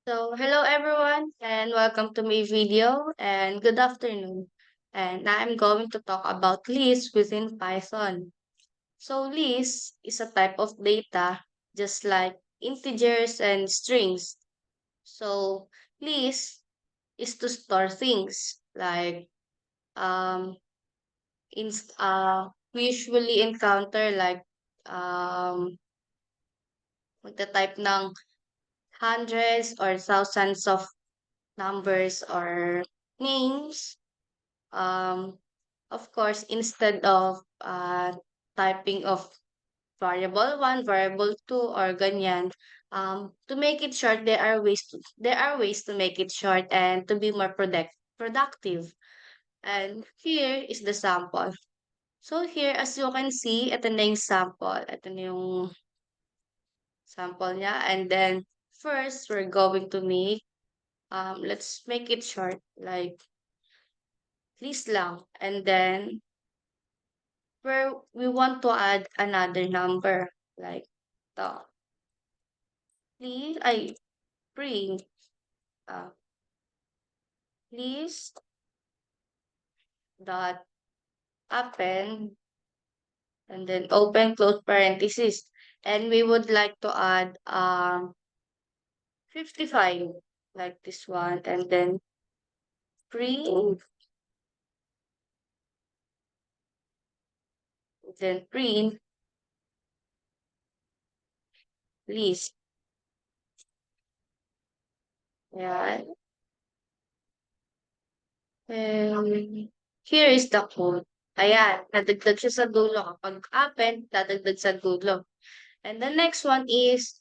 So, hello everyone and welcome to my video and good afternoon. And I'm going to talk about lists within Python. So, list is a type of data just like integers and strings. So, list is to store things like um in we usually encounter like magta-type ng hundreds or thousands of numbers or names. Of course, instead of typing of variable 1, variable 2, or ganyan, to make it short, there are ways to make it short and to be more productive. And here is the sample. So here, as you can see, ito na yung sample. Ito na yung sample niya. And then, first, we're going to make, let's make it short, like, list lang. And then, where we want to add another number like the please I print uh, please dot append and then open close parenthesis, and we would like to add 55 like this one, and then print, then print list. Yeah. And here is the code. Ayan, nadagdag siya sa dulo. Kapag append, dadagdag sa dulo. And the next one is,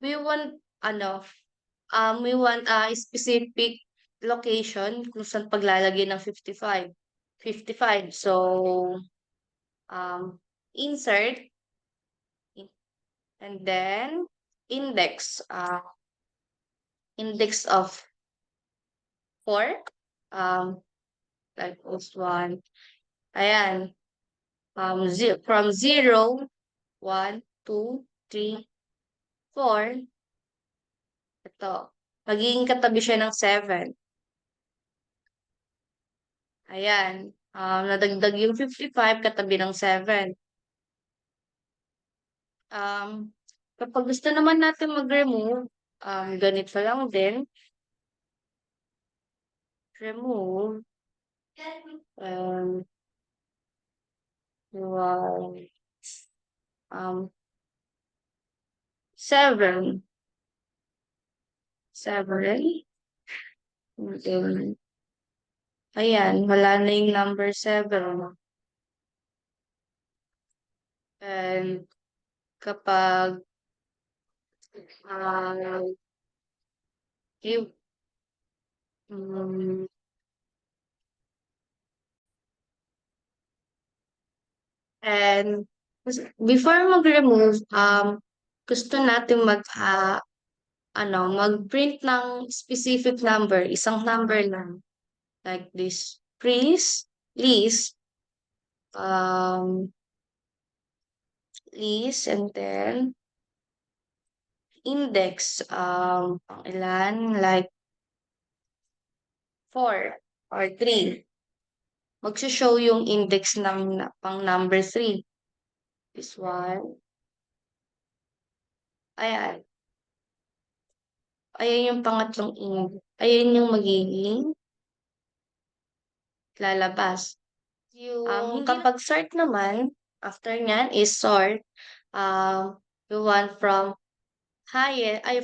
we want, we want a specific location kung saan paglalagay ng 55. 55. So, insert, and then index, index of 4, like this one. Ayan, from 0, 1, 2, 3, 4. Ito. Magiging katabi siya ng 7. Ayan. Nadagdag yung 55 katabi ng 7. Kapag gusto naman natin mag-remove, ganito lang din. Remove. Wow. 7. 7. Then, ayan, wala na yung number 7. And kapag you um, and before mag-remove, gusto natin mag-print ng specific number, isang number lang. Like this, list, um, list, and then index, ilan, like 4 or 3. Magsho-show yung index ng pang number 3. This one. Ayan. Ayan yung pangatlong index. Ayan yung magiging lalabas. Kapag sort naman, after nyan is sort, we want from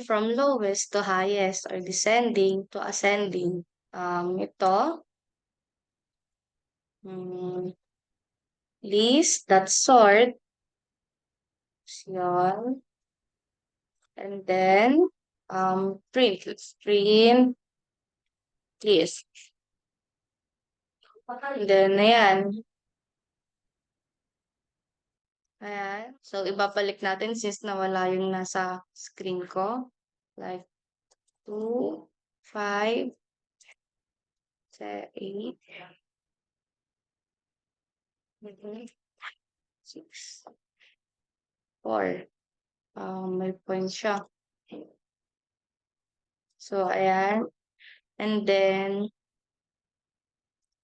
from lowest to highest or descending to ascending. Ito, list that sort, yun. And then, print list. And then, ayan. Ayan. So, ibabalik natin since nawala yung nasa screen ko. Like, 2, 5, 8, 6, 4. May point siya. So, ayan. And then,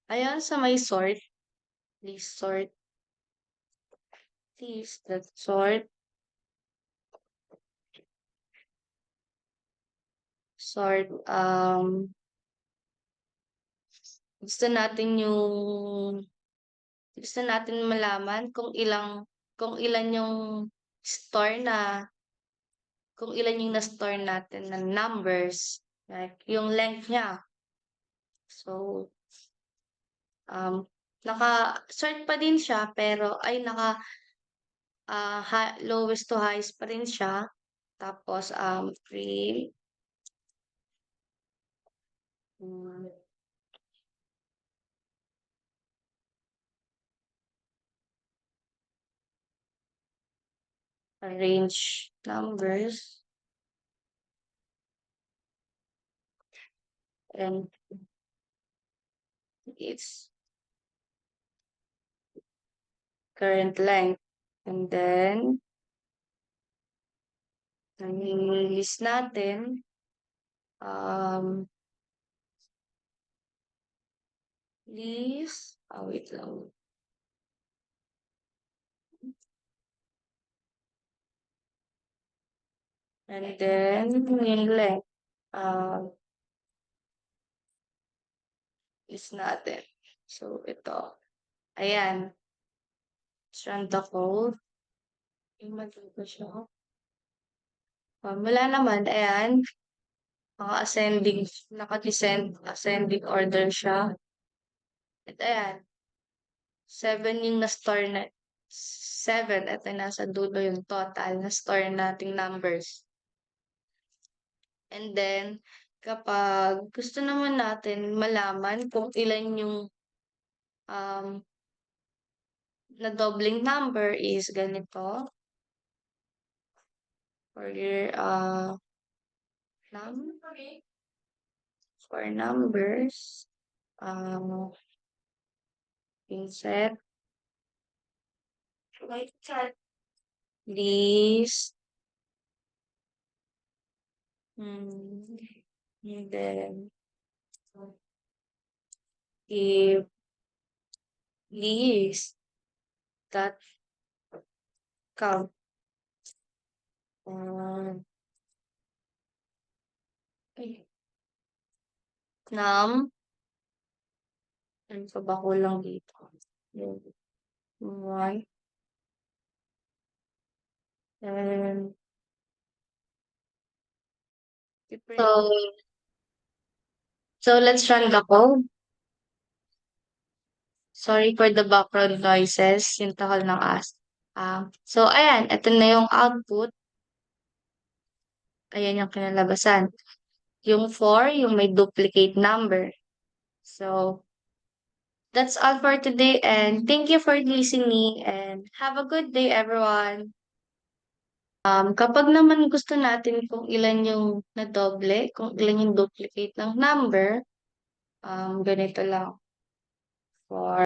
ayan sa may sort. Please sort. Please, let's sort. Sort, gusto natin gusto natin malaman kung ilan yung store na, kung ilan yung na-store natin na numbers, like yung length niya. So, um, naka-sort pa din siya, pero ay lowest to highest pa rin siya. Tapos, free, mm, arrange numbers, and its current length. And then, list natin, um, wait lang. And then, yung length, list natin. So, ito. Ayan. Let's run the code. Yung matuto siya. Wala naman. Ayan. Mga ascending, naka-descend, ascending order siya. At ayan. 7 yung na-store na, 7. At nasa dulo yung total na-store nating numbers. And then, kapag gusto naman natin malaman kung ilan yung um, na doubling number is ganito. For your for numbers, insert list, and then if list that count, num, ano pa ba kulang dito? Yun. One, and so, let's run the code. Sorry for the background noises, yung takal ng as. So, ayan, ito na yung output. Ayan yung kinalabasan. Yung 4, yung may duplicate number. So, that's all for today, and thank you for listening, and have a good day, everyone. Kapag naman gusto natin kung ilan yung nadoble, kung ilan yung duplicate ng number, ganito lang. For